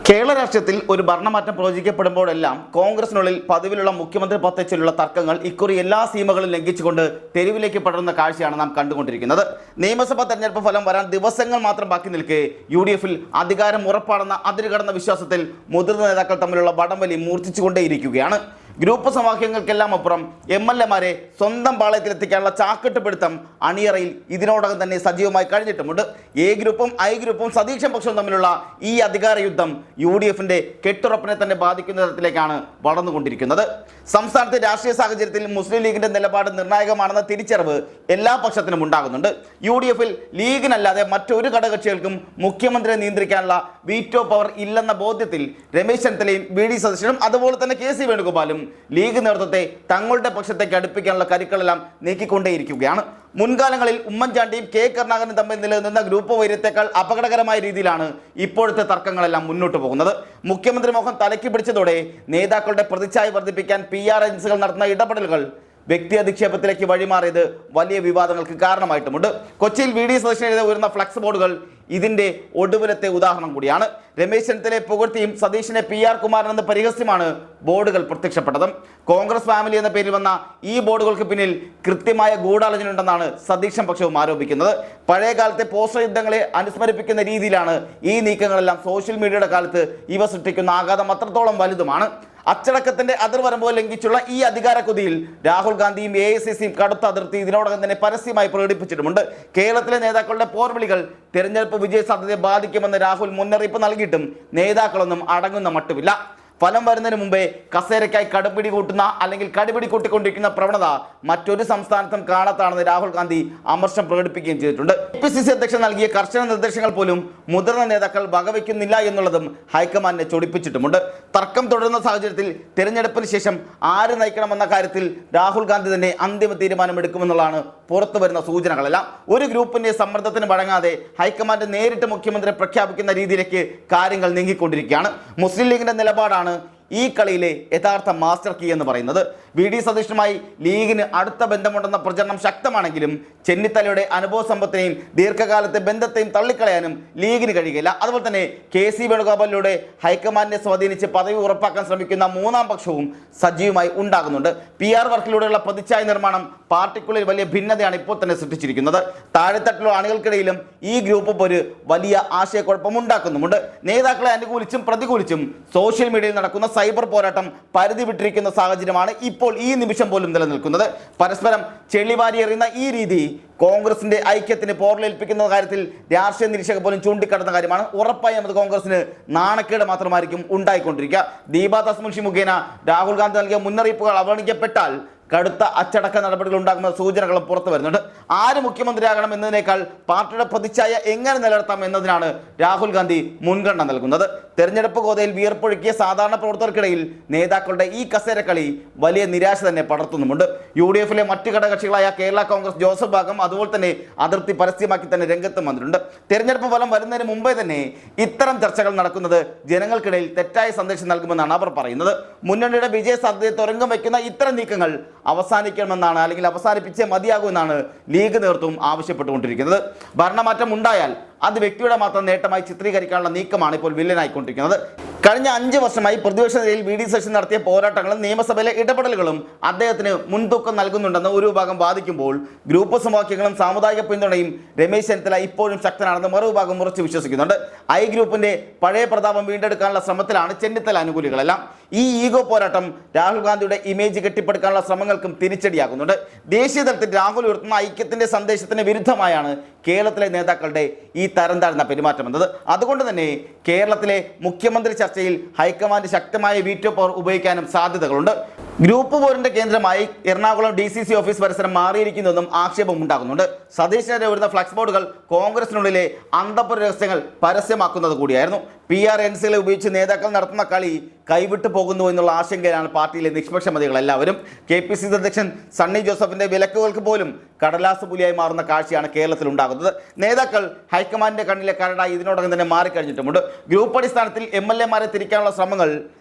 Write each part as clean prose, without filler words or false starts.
കേരള രാഷ്ട്രീയത്തിൽ ഒരു ഭരണമാറ്റം പ്രവചിക്കപ്പെടുമ്പോഴെല്ലാം കോൺഗ്രസിനുള്ളിൽ പതിവിലുള്ള മുഖ്യമന്ത്രി പദത്തെച്ചൊല്ലിയുള്ള തർക്കങ്ങൾ ഇക്കുറി എല്ലാ സീമകളും ലംഘിച്ചുകൊണ്ട് തെരുവിലേക്ക് പടരുന്ന കാഴ്ചയാണ് നാം കണ്ടുകൊണ്ടിരിക്കുന്നത്. നിയമസഭാ തെരഞ്ഞെടുപ്പ് ഫലം വരാൻ ദിവസങ്ങൾ മാത്രം ബാക്കി നിൽക്കെ UDF-ൽ അധികാരം ഉറപ്പാണെന്ന അതിരുകടന്ന വിശ്വാസത്തിൽ മുതിർന്ന നേതാക്കൾ തമ്മിലുള്ള വടംവലി മൂർച്ഛിച്ചുകൊണ്ടേയിരിക്കുകയാണ്. ഗ്രൂപ്പ് സമവാക്യങ്ങൾക്കെല്ലാം അപ്പുറം MLA-മാരെ സ്വന്തം പാളയത്തിലെത്തിക്കാനുള്ള ചാക്കിട്ടുപിടുത്തം അണിയറയിൽ ഇതിനോടകം തന്നെ സജീവമായി കഴിഞ്ഞിട്ടുമുണ്ട്. A ഗ്രൂപ്പും I ഗ്രൂപ്പും സതീശൻ പക്ഷവും തമ്മിലുള്ള ഈ അധികാര യുദ്ധം UDF-ന്റെ കെട്ടുറപ്പിനെ തന്നെ ബാധിക്കുന്ന തരത്തിലേക്കാണ് വളർന്നുകൊണ്ടിരിക്കുന്നത്. സംസ്ഥാനത്തെ രാഷ്ട്രീയ സാഹചര്യത്തിൽ മുസ്ലിം ലീഗിന്റെ നിലപാട് നിർണായകമാണെന്ന തിരിച്ചറിവ് എല്ലാ പക്ഷത്തിനും ഉണ്ടാകുന്നുണ്ട്. UDF-ൽ ലീഗിനല്ലാതെ മറ്റൊരു ഘടകകക്ഷികൾക്കും മുഖ്യമന്ത്രിയെ നിയന്ത്രിക്കാനുള്ള വീറ്റോ പവർ ഇല്ലെന്ന ബോധ്യത്തിൽ രമേശ് ചെന്നിത്തലയും VD സതീശനും അതുപോലെ തന്നെ KC വേണുഗോപാലും ലീഗ് നേതൃത്വത്തെ തങ്ങളുടെ പക്ഷത്തേക്ക് അടുപ്പിക്കാനുള്ള കരുക്കളെല്ലാം നീക്കിക്കൊണ്ടേയിരിക്കുകയാണ്. മുൻകാലങ്ങളിൽ ഉമ്മൻചാണ്ടിയും K കരുണാകരനും തമ്മിൽ നിലനിന്ന ഗ്രൂപ്പ് വൈര്യത്തെക്കാൾ അപകടകരമായ രീതിയിലാണ് ഇപ്പോഴത്തെ തർക്കങ്ങളെല്ലാം മുന്നോട്ട് പോകുന്നത്. മുഖ്യമന്ത്രി മോഹൻ തലയ്ക്ക് പിടിച്ചതോടെ നേതാക്കളുടെ പ്രതിച്ഛായ വർദ്ധിപ്പിക്കാൻ PR ഏജൻസികൾ നടത്തുന്ന ഇടപെടലുകൾ വ്യക്തി അധിക്ഷേപത്തിലേക്ക് വഴിമാറിയത് വലിയ വിവാദങ്ങൾക്ക് കാരണമായിട്ടുമുണ്ട്. കൊച്ചിയിൽ VD സതീശനെതിരെ ഉയർന്ന ഫ്ലക്സ് ബോർഡുകൾ ഇതിന്റെ ഒടുവിലത്തെ ഉദാഹരണം കൂടിയാണ്. രമേശ് ചെന്നിത്തലയെ പുകഴ്ത്തിയും സതീശനെ PR കുമാരൻ എന്ന പരിഹസ്യമാണ് ബോർഡുകൾ പ്രത്യക്ഷപ്പെട്ടതും. കോൺഗ്രസ് ഫാമിലി എന്ന പേരിൽ വന്ന ഈ ബോർഡുകൾക്ക് പിന്നിൽ കൃത്യമായ ഗൂഢാലോചന ഉണ്ടെന്നാണ് സതീശൻ പക്ഷവും ആരോപിക്കുന്നത്. പഴയ കാലത്തെ പോസ്റ്റർ യുദ്ധങ്ങളെ അനുസ്മരിപ്പിക്കുന്ന രീതിയിലാണ് ഈ നീക്കങ്ങളെല്ലാം. സോഷ്യൽ മീഡിയയുടെ കാലത്ത് ഇവ സൃഷ്ടിക്കുന്ന ആഘാതം അത്രത്തോളം വലുതുമാണ്. അച്ചടക്കത്തിന്റെ അതിർവരമ്പോ ലംഘിച്ചുള്ള ഈ അധികാര കൊതിയിൽ രാഹുൽ ഗാന്ധിയും AICCയും കടുത്ത അതിർത്തി ഇതിനോടകം തന്നെ പരസ്യമായി പ്രകടിപ്പിച്ചിട്ടുമുണ്ട്. കേരളത്തിലെ നേതാക്കളുടെ പോർവിളികൾ തെരഞ്ഞെടുപ്പ് വിജയ സാധ്യതയെ ബാധിക്കുമെന്ന് രാഹുൽ മുന്നറിയിപ്പ് നൽകിയിട്ടും നേതാക്കളൊന്നും അടങ്ങുന്ന മട്ടുമില്ല. ഫലം വരുന്നതിന് മുമ്പേ കസേരയ്ക്കായി കടുപിടി കൂട്ടുന്ന അല്ലെങ്കിൽ കടുപിടി കൂട്ടിക്കൊണ്ടിരിക്കുന്ന പ്രവണത മറ്റൊരു സംസ്ഥാനത്തും കാണാത്താണെന്ന് രാഹുൽ ഗാന്ധി അമർഷം പ്രകടിപ്പിക്കുകയും ചെയ്തിട്ടുണ്ട്. APCC അധ്യക്ഷൻ നൽകിയ കർശന നിർദ്ദേശങ്ങൾ പോലും മുതിർന്ന നേതാക്കൾ വകവയ്ക്കുന്നില്ല എന്നുള്ളതും ഹൈക്കമാൻഡിനെ ചൊടിപ്പിച്ചിട്ടുമുണ്ട്. തർക്കം തുടരുന്ന സാഹചര്യത്തിൽ തെരഞ്ഞെടുപ്പിന് ശേഷം ആര് നയിക്കണമെന്ന കാര്യത്തിൽ രാഹുൽ ഗാന്ധി തന്നെ അന്തിമ തീരുമാനമെടുക്കുമെന്നുള്ളതാണ് പുറത്തു വരുന്ന സൂചനകളെല്ലാം. ഒരു ഗ്രൂപ്പിന്റെ സമ്മർദ്ദത്തിന് വഴങ്ങാതെ ഹൈക്കമാൻഡ് നേരിട്ട് മുഖ്യമന്ത്രിയെ പ്രഖ്യാപിക്കുന്ന രീതിയിലേക്ക് കാര്യങ്ങൾ നീങ്ങിക്കൊണ്ടിരിക്കുകയാണ്. മുസ്ലിം ലീഗിന്റെ നിലപാടാണ് ഈ കളിയിലെ യഥാർത്ഥ മാസ്റ്റർ കീ എന്ന് പറയുന്നത്. VD സതീശനുമായി ലീഗിന് അടുത്ത ബന്ധമുണ്ടെന്ന പ്രചരണം ശക്തമാണെങ്കിലും ചെന്നിത്തലയുടെ അനുഭവ സമ്പത്തിനെയും ദീർഘകാലത്തെ ബന്ധത്തെയും തള്ളിക്കളയാനും ലീഗിന് കഴിയില്ല. അതുപോലെ തന്നെ KC വേണുഗോപാലിലൂടെ ഹൈക്കമാൻഡിനെ സ്വാധീനിച്ച് പദവി ഉറപ്പാക്കാൻ ശ്രമിക്കുന്ന മൂന്നാം പക്ഷവും സജീവമായി ഉണ്ടാകുന്നുണ്ട്. PR വർക്കിലൂടെയുള്ള പ്രതിച്ഛായ നിർമ്മാണം പാർട്ടിക്കുള്ളിൽ വലിയ ഭിന്നതയാണ് ഇപ്പോൾ തന്നെ സൃഷ്ടിച്ചിരിക്കുന്നത്. താഴെത്തട്ടിലുള്ള അണികൾക്കിടയിലും ഈ ഗ്രൂപ്പ് ഒരു വലിയ ആശയക്കുഴപ്പം ഉണ്ടാക്കുന്നുമുണ്ട്. നേതാക്കളെ അനുകൂലിച്ചും പ്രതികൂലിച്ചും സോഷ്യൽ മീഡിയയിൽ നടക്കുന്ന സൈബർ പോരാട്ടം പരിധി വിട്ടിരിക്കുന്ന സാഹചര്യമാണ് ഇപ്പോൾ ഈ നിമിഷം പോലും നിലനിൽക്കുന്നത്. പരസ്പരം ചെളിവാരി എറിയുന്ന ഈ രീതി കോൺഗ്രസിന്റെ ഐക്യത്തിന് പോറലേൽപ്പിക്കുന്ന കാര്യത്തിൽ രാഷ്ട്രീയ നിരീക്ഷകർ പോലും ചൂണ്ടിക്കാട്ടുന്ന കാര്യമാണ്. ഉറപ്പായും അത് കോൺഗ്രസിന് നാണക്കേട് മാത്രമായിരിക്കും ഉണ്ടായിക്കൊണ്ടിരിക്കുക. ദീപാദാസ് മുൻഷി മുഖേന രാഹുൽ ഗാന്ധി നൽകിയ മുന്നറിയിപ്പുകൾ അവഗണിക്കപ്പെട്ടാൽ കടുത്ത അച്ചടക്ക നടപടികൾ ഉണ്ടാകുന്ന സൂചനകളും പുറത്തു വരുന്നുണ്ട്. ആര് മുഖ്യമന്ത്രിയാകണം എന്നതിനേക്കാൾ പാർട്ടിയുടെ പ്രതിച്ഛായ എങ്ങനെ നിലനിർത്താം എന്നതിനാണ് രാഹുൽ ഗാന്ധി മുൻഗണന നൽകുന്നത്. തെരഞ്ഞെടുപ്പ് ഗോതയിൽ വിയർപ്പൊഴുക്കിയ സാധാരണ പ്രവർത്തകർക്കിടയിൽ നേതാക്കളുടെ ഈ കസേരക്കളി വലിയ നിരാശ തന്നെ പടർത്തുന്നുമുണ്ട്. UDF-ലെ മറ്റ് ഘടകകക്ഷികളായ കേരള കോൺഗ്രസ് ജോസഫ് ഭാഗം അതുപോലെ തന്നെ അതിർത്തി പരസ്യമാക്കി തന്നെ രംഗത്ത് വന്നിട്ടുണ്ട്. തെരഞ്ഞെടുപ്പ് ഫലം വരുന്നതിന് മുമ്പേ തന്നെ ഇത്തരം ചർച്ചകൾ നടക്കുന്നത് ജനങ്ങൾക്കിടയിൽ തെറ്റായ സന്ദേശം നൽകുമെന്നാണ് അവർ പറയുന്നത്. മുന്നണിയുടെ വിജയ സാധ്യതയെ തുരങ്കം വയ്ക്കുന്ന ഇത്തരം നീക്കങ്ങൾ അവസാനിക്കണമെന്നാണ്, അല്ലെങ്കിൽ അവസാനിപ്പിച്ചേ മതിയാകുമെന്നാണ് ലീഗ് നേതൃത്വം ആവശ്യപ്പെട്ടുകൊണ്ടിരിക്കുന്നത്. ഭരണമാറ്റം ഉണ്ടായാൽ അത് വ്യക്തിയുടെ മാത്രം നേട്ടമായി ചിത്രീകരിക്കാനുള്ള നീക്കമാണ് ഇപ്പോൾ വില്ലനായിക്കൊണ്ടിരിക്കുന്നത്. കഴിഞ്ഞ 5 വർഷമായി പ്രതിപക്ഷ നിലയിൽ VD സതീശൻ നടത്തിയ പോരാട്ടങ്ങളും നിയമസഭയിലെ ഇടപെടലുകളും അദ്ദേഹത്തിന് മുൻതൂക്കം നൽകുന്നുണ്ടെന്ന് ഒരു വിഭാഗം വാദിക്കുമ്പോൾ ഗ്രൂപ്പ് സമവാക്യങ്ങളും സാമുദായിക പിന്തുണയും രമേശ് ചെന്നിത്തല ഇപ്പോഴും ശക്തനാണെന്ന് മറുവിഭാഗം ഉറച്ചു വിശ്വസിക്കുന്നുണ്ട്. I ഗ്രൂപ്പിന്റെ പഴയ പ്രതാപം വീണ്ടെടുക്കാനുള്ള ശ്രമത്തിലാണ് ചെന്നിത്തല അനുകൂലികളെല്ലാം. ഈ ഈഗോ പോരാട്ടം രാഹുൽ ഗാന്ധിയുടെ ഇമേജ് കെട്ടിപ്പടുക്കാനുള്ള ശ്രമങ്ങൾക്കും തിരിച്ചടിയാകുന്നുണ്ട്. ദേശീയ തലത്തിൽ രാഹുൽ ഉയർത്തുന്ന ഐക്യത്തിന്റെ സന്ദേശത്തിന് വിരുദ്ധമായാണ് കേരളത്തിലെ നേതാക്കളുടെ ഈ തരം താഴ്ന്ന പെരുമാറ്റം എന്നത്. അതുകൊണ്ട് തന്നെ കേരളത്തിലെ മുഖ്യമന്ത്രി ചർച്ചയിൽ ഹൈക്കമാൻഡ് ശക്തമായ വീറ്റോ പവർ ഉപയോഗിക്കാനും സാധ്യതകളുണ്ട്. ഗ്രൂപ്പ് പോരിന്റെ കേന്ദ്രമായി എറണാകുളം DCC ഓഫീസ് പരിസരം മാറിയിരിക്കുന്നതെന്നും ആക്ഷേപം ഉണ്ടാകുന്നുണ്ട്. സതീശനെതിരെ വരുന്ന ഫ്ലക്സ് ബോർഡുകൾ കോൺഗ്രസിനുള്ളിലെ അന്തഃപുര രഹസ്യങ്ങൾ പരസ്യമാക്കുന്നത് കൂടിയായിരുന്നു. PR ഏജൻസികളെ ഉപയോഗിച്ച് നേതാക്കൾ നടത്തുന്ന കളി കൈവിട്ടു പോകുന്നു എന്നുള്ള ആശങ്കയിലാണ് പാർട്ടിയിലെ നിഷ്പക്ഷമതികൾ എല്ലാവരും. KPCC അധ്യക്ഷൻ സണ്ണി ജോസഫിന്റെ വിലക്കുകൾക്ക് പോലും കടലാസ് പുലിയായി മാറുന്ന കാഴ്ചയാണ് കേരളത്തിൽ ഉണ്ടാകുന്നത്. നേതാക്കൾ ഹൈക്കമാൻഡിന്റെ കണ്ണിലെ കരടായി ഇതിനോടകം തന്നെ മാറിക്കഴിഞ്ഞിട്ടുമുണ്ട്. ഗ്രൂപ്പ് അടിസ്ഥാനത്തിൽ MLA-മാരെ തിരിക്കാനുള്ള ശ്രമങ്ങൾ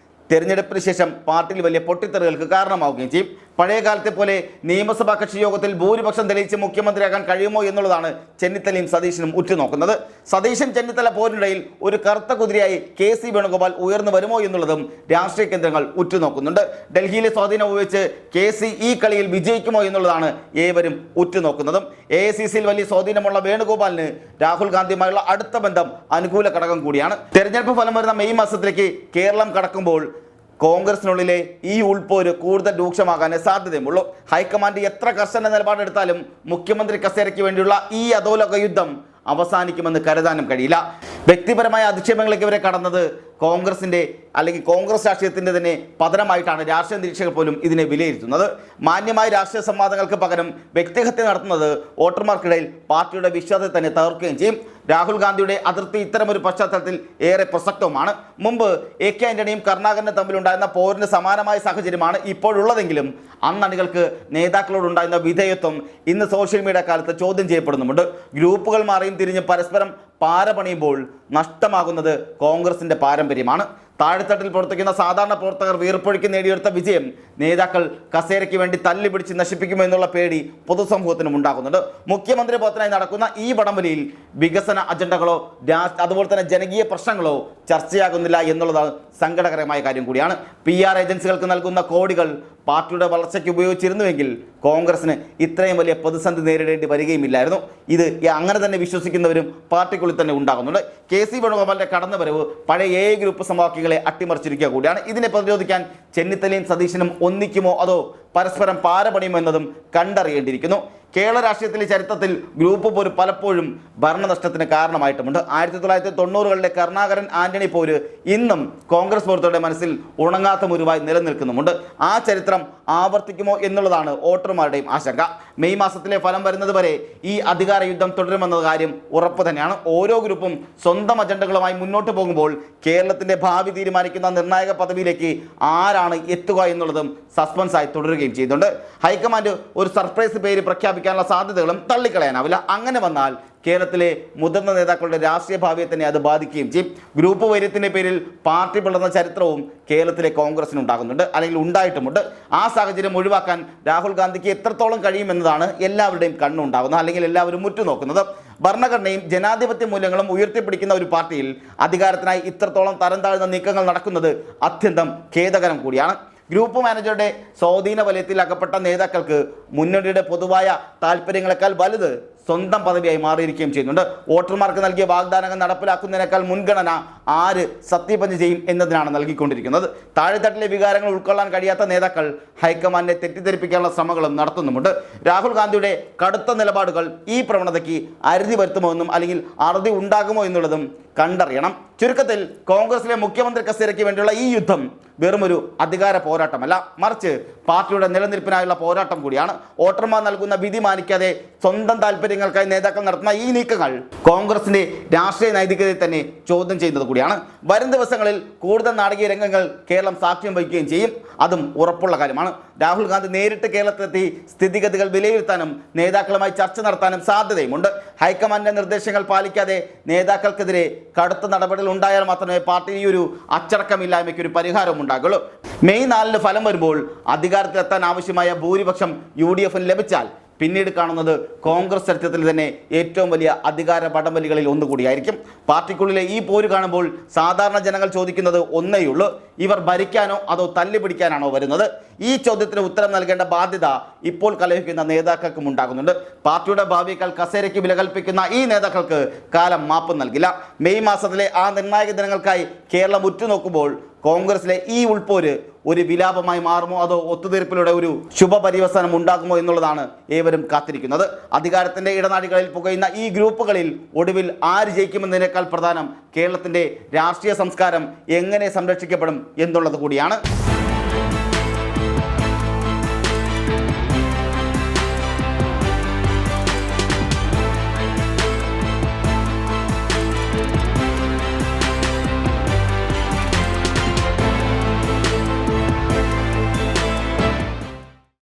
തെരഞ്ഞെടുപ്പിന് ശേഷം പാർട്ടിയിൽ വലിയ പൊട്ടിത്തെറികൾക്ക് കാരണമാവുകയും ചെയ്യും. പഴയ കാലത്തെ പോലെ നിയമസഭാ കക്ഷി യോഗത്തിൽ ഭൂരിപക്ഷം തെളിയിച്ച് മുഖ്യമന്ത്രിയാകാൻ കഴിയുമോ എന്നുള്ളതാണ് ചെന്നിത്തലയും സതീശനും ഉറ്റുനോക്കുന്നത്. സതീശൻ ചെന്നിത്തല പോരിനിടയിൽ ഒരു കറുത്ത കുതിരയായി KC വേണുഗോപാൽ ഉയർന്നു വരുമോ എന്നുള്ളതും രാഷ്ട്രീയ കേന്ദ്രങ്ങൾ ഉറ്റുനോക്കുന്നുണ്ട്. ഡൽഹിയിലെ സ്വാധീനം ഉപയോഗിച്ച് KC ഈ കളിയിൽ വിജയിക്കുമോ എന്നുള്ളതാണ് ഏവരും ഉറ്റുനോക്കുന്നതും. AICCയിൽ വലിയ സ്വാധീനമുള്ള വേണുഗോപാലിന് രാഹുൽ ഗാന്ധിയുമായുള്ള അടുത്ത ബന്ധം അനുകൂല ഘടകം കൂടിയാണ്. തെരഞ്ഞെടുപ്പ് ഫലം വരുന്ന മെയ് മാസത്തിലേക്ക് കേരളം കടക്കുമ്പോൾ കോൺഗ്രസിനുള്ളിലെ ഈ ഉൾപ്പോര് കൂടുതൽ രൂക്ഷമാകാനേ സാധ്യതയുള്ളൂ. ഹൈക്കമാൻഡ് എത്ര കർശന നിലപാടെടുത്താലും മുഖ്യമന്ത്രി കസേരയ്ക്ക് വേണ്ടിയുള്ള ഈ അധോലോക യുദ്ധം അവസാനിക്കുമെന്ന് കരുതാനും കഴിയില്ല. വ്യക്തിപരമായ അധിക്ഷേപങ്ങളിലേക്ക് ഇവരെ കടന്നത് കോൺഗ്രസിൻ്റെ അല്ലെങ്കിൽ കോൺഗ്രസ് രാഷ്ട്രീയത്തിൻ്റെ തന്നെ പതനമായിട്ടാണ് രാഷ്ട്രീയ നിരീക്ഷകർ പോലും ഇതിനെ വിലയിരുത്തുന്നത്. മാന്യമായ രാഷ്ട്രീയ സംവാദങ്ങൾക്ക് പകരം വ്യക്തിഹത്യ നടത്തുന്നത് വോട്ടർമാർക്കിടയിൽ പാർട്ടിയുടെ വിശ്വാസത്തെ തന്നെ തകർക്കുകയും ചെയ്യും. രാഹുൽ ഗാന്ധിയുടെ അതിർത്തി ഇത്തരമൊരു പശ്ചാത്തലത്തിൽ ഏറെ പ്രസക്തവുമാണ്. മുമ്പ് AK ആന്റണിയും കരുണാകരനും തമ്മിലുണ്ടായിരുന്ന പോരിന് സമാനമായ സാഹചര്യമാണ് ഇപ്പോഴുള്ളതെങ്കിലും അന്നണികൾക്ക് നേതാക്കളോടുണ്ടായിരുന്ന വിധേയത്വം ഇന്ന് സോഷ്യൽ മീഡിയ കാലത്ത് ചോദ്യം ചെയ്യപ്പെടുന്നുമുണ്ട്. ഗ്രൂപ്പുകൾ മാറിയും തിരിഞ്ഞ് പരസ്പരം പാരപണിയുമ്പോൾ നഷ്ടമാകുന്നത് കോൺഗ്രസിൻ്റെ പാരമ്പര്യമാണ്. താഴെത്തട്ടിൽ പ്രവർത്തിക്കുന്ന സാധാരണ പ്രവർത്തകർ വീർപ്പൊഴുക്കി നേടിയെടുത്ത വിജയം നേതാക്കൾ കസേരയ്ക്ക് വേണ്ടി തല്ലി പിടിച്ച് നശിപ്പിക്കുമോ എന്നുള്ള പേടി പൊതുസമൂഹത്തിനും ഉണ്ടാകുന്നുണ്ട്. മുഖ്യമന്ത്രി പദത്തിനായി നടക്കുന്ന ഈ വടംവലിയിൽ വികസന അജണ്ടകളോ അതുപോലെ തന്നെ ജനകീയ പ്രശ്നങ്ങളോ ചർച്ചയാകുന്നില്ല എന്നുള്ളതാണ് സങ്കടകരമായ കാര്യം കൂടിയാണ്. PR ഏജൻസികൾക്ക് നൽകുന്ന കോടികൾ പാർട്ടിയുടെ വളർച്ചയ്ക്ക് ഉപയോഗിച്ചിരുന്നുവെങ്കിൽ കോൺഗ്രസിന് ഇത്രയും വലിയ പ്രതിസന്ധി നേരിടേണ്ടി വരികയുമില്ലായിരുന്നു. ഇത് അങ്ങനെ തന്നെ വിശ്വസിക്കുന്നവരും പാർട്ടിക്കുള്ളിൽ തന്നെ ഉണ്ടാകുന്നുണ്ട്. KC വേണുഗോപാലിന്റെ കടന്നുവരവ് പഴയ AA ഗ്രൂപ്പ് സമവാക്യങ്ങളെ അട്ടിമറിച്ചിരിക്കുക കൂടിയാണ്. ഇതിനെ പ്രതിരോധിക്കാൻ ചെന്നിത്തലയും സതീശനും ഒന്നിക്കുമോ അതോ പരസ്പരം പാരപണിയുമോ എന്നതും കണ്ടറിയേണ്ടിയിരിക്കുന്നു. കേരള രാഷ്ട്രീയത്തിലെ ചരിത്രത്തിൽ ഗ്രൂപ്പ് പോര് പലപ്പോഴും ഭരണനഷ്ടത്തിന് കാരണമായിട്ടുമുണ്ട്. 1990കളിലെ കരുണാകരൻ ആന്റണി പോര് ഇന്നും കോൺഗ്രസ് പ്രവർത്തകരുടെ മനസ്സിൽ ഉണങ്ങാത്ത മുറിവായി നിലനിൽക്കുന്നുമുണ്ട്. ആ ചരിത്രം ആവർത്തിക്കുമോ എന്നുള്ളതാണ് വോട്ടർമാരുടെയും ആശങ്ക. മെയ് മാസത്തിലെ ഫലം വരുന്നത് വരെ ഈ അധികാര യുദ്ധം തുടരുമെന്ന കാര്യം ഉറപ്പ് തന്നെയാണ്. ഓരോ ഗ്രൂപ്പും സ്വന്തം അജണ്ടകളുമായി മുന്നോട്ട് പോകുമ്പോൾ കേരളത്തിന്റെ ഭാവി തീരുമാനിക്കുന്ന നിർണായക പദവിയിലേക്ക് ആരാണ് എത്തുക എന്നുള്ളതും സസ്പെൻസായി തുടരുകയും ചെയ്യുന്നുണ്ട്. ഹൈക്കമാൻഡ് ഒരു സർപ്രൈസ് പേര് പ്രഖ്യാപിക്കാനുള്ള സാധ്യതകളും തള്ളിക്കളയാനാവില്ല. അങ്ങനെ വന്നാൽ കേരളത്തിലെ മുതിർന്ന നേതാക്കളുടെ രാഷ്ട്രീയ ഭാവിയെ തന്നെ അത് ബാധിക്കുകയും ചെയ്യും. ഗ്രൂപ്പ് വൈര്യത്തിൻ്റെ പേരിൽ പാർട്ടി പിളർന്ന ചരിത്രവും കേരളത്തിലെ കോൺഗ്രസിനുണ്ടാകുന്നുണ്ട്, അല്ലെങ്കിൽ ഉണ്ടായിട്ടുമുണ്ട്. ആ സാഹചര്യം ഒഴിവാക്കാൻ രാഹുൽ ഗാന്ധിക്ക് എത്രത്തോളം കഴിയുമെന്നതാണ് എല്ലാവരുടെയും കണ്ണുണ്ടാകുന്നത്, അല്ലെങ്കിൽ എല്ലാവരും ഉറ്റുനോക്കുന്നത്. ഭരണഘടനയും ജനാധിപത്യ മൂല്യങ്ങളും ഉയർത്തിപ്പിടിക്കുന്ന ഒരു പാർട്ടിയിൽ അധികാരത്തിനായി ഇത്രത്തോളം തരം താഴ്ന്ന നീക്കങ്ങൾ നടക്കുന്നത് അത്യന്തം ഖേദകരം കൂടിയാണ്. ഗ്രൂപ്പ് മാനേജറുടെ സ്വാധീന വലയത്തിൽ അകപ്പെട്ട നേതാക്കൾക്ക് മുന്നണിയുടെ പൊതുവായ താല്പര്യങ്ങളെക്കാൾ വലുത് സ്വന്തം പദവിയായി മാറിയിരിക്കുകയും ചെയ്യുന്നുണ്ട്. വോട്ടർമാർക്ക് നൽകിയ വാഗ്ദാനങ്ങൾ നടപ്പിലാക്കുന്നതിനേക്കാൾ മുൻഗണന ആര് സത്യപ്രതിജ്ഞ ചെയ്യും എന്നതിനാണ് നൽകിക്കൊണ്ടിരിക്കുന്നത്. താഴെത്തട്ടിലെ വികാരങ്ങൾ ഉൾക്കൊള്ളാൻ കഴിയാത്ത നേതാക്കൾ ഹൈക്കമാൻഡിനെ തെറ്റിദ്ധരിപ്പിക്കാനുള്ള ശ്രമങ്ങളും നടത്തുന്നുമുണ്ട്. രാഹുൽ ഗാന്ധിയുടെ കടുത്ത നിലപാടുകൾ ഈ പ്രവണതയ്ക്ക് അറുതി വരുത്തുമോ എന്നും അല്ലെങ്കിൽ അറുതി ഉണ്ടാകുമോ എന്നുള്ളതും കണ്ടറിയണം. ചുരുക്കത്തിൽ കോൺഗ്രസിലെ മുഖ്യമന്ത്രി കസേരയ്ക്ക് വേണ്ടിയുള്ള ഈ യുദ്ധം വെറുമൊരു അധികാര പോരാട്ടമല്ല, മറിച്ച് പാർട്ടിയുടെ നിലനിൽപ്പിനായുള്ള പോരാട്ടം കൂടിയാണ്. വോട്ടർമാർ നൽകുന്ന വിധി മാനിക്കാതെ സ്വന്തം താല്പര്യങ്ങൾക്കായി നേതാക്കൾ നടത്തുന്ന ഈ നീക്കങ്ങൾ കോൺഗ്രസിന്റെ രാഷ്ട്രീയ നൈതികതയെ തന്നെ ചോദ്യം ചെയ്യുന്നത് കൂടിയാണ്. വരും ദിവസങ്ങളിൽ കൂടുതൽ നാടകീയ രംഗങ്ങൾ കേരളം സാക്ഷ്യം വഹിക്കുകയും ചെയ്യും, അതും ഉറപ്പുള്ള കാര്യമാണ്. രാഹുൽ ഗാന്ധി നേരിട്ട് കേരളത്തിലെത്തി സ്ഥിതിഗതികൾ വിലയിരുത്താനും നേതാക്കളുമായി ചർച്ച നടത്താനും സാധ്യതയുമുണ്ട്. ഹൈക്കമാൻഡിന്റെ നിർദ്ദേശങ്ങൾ പാലിക്കാതെ നേതാക്കൾക്കെതിരെ കടുത്ത നടപടികൾ ഉണ്ടായാൽ മാത്രമേ പാർട്ടി ഈ ഒരു അച്ചടക്കമില്ലായ്മയ്ക്ക് ഒരു പരിഹാരം ഉണ്ടാകുള്ളൂ. മെയ് 4 ഫലം വരുമ്പോൾ അധികാരത്തിലെത്താൻ ആവശ്യമായ ഭൂരിപക്ഷം UDF ലഭിച്ചാൽ പിന്നീട് കാണുന്നത് കോൺഗ്രസ് ചരിത്രത്തിൽ തന്നെ ഏറ്റവും വലിയ അധികാര വടംവലികളിൽ ഒന്നുകൂടിയായിരിക്കും. പാർട്ടിക്കുള്ളിലെ ഈ പോര് കാണുമ്പോൾ സാധാരണ ജനങ്ങൾ ചോദിക്കുന്നത് ഒന്നേയുള്ളൂ: ഇവർ ഭരിക്കാനോ അതോ തല്ലിപിടിക്കാനാണോ വരുന്നത്? ഈ ചോദ്യത്തിന് ഉത്തരം നൽകേണ്ട ബാധ്യത ഇപ്പോൾ കലഹിക്കുന്ന നേതാക്കൾക്കും ഉണ്ടാകുന്നുണ്ട്. പാർട്ടിയുടെ ഭാവിയേക്കാൾ കസേരയ്ക്ക് വില കൽപ്പിക്കുന്ന ഈ നേതാക്കൾക്ക് കാലം മാപ്പ് നൽകില്ല. മെയ് മാസത്തിലെ ആ നിർണായക ദിനങ്ങൾക്കായി കേരളം ഉറ്റുനോക്കുമ്പോൾ കോൺഗ്രസിലെ ഈ ഉൾപ്പോര് ഒരു വിലാപമായി മാറുമോ അതോ ഒത്തുതീർപ്പിലൂടെ ഒരു ശുഭപര്യവസാനം ഉണ്ടാകുമോ എന്നുള്ളതാണ് ഏവരും കാത്തിരിക്കുന്നത്. അധികാരത്തിന്റെ ഇടനാഴികളിൽ പുകയുന്ന ഈ ഗ്രൂപ്പുകളിൽ ഒടുവിൽ ആര് ജയിക്കുമെന്നതിനേക്കാൾ പ്രധാനം കേരളത്തിന്റെ രാഷ്ട്രീയ സംസ്കാരം എങ്ങനെ സംരക്ഷിക്കപ്പെടും എന്നുള്ളത് കൂടിയാണ്.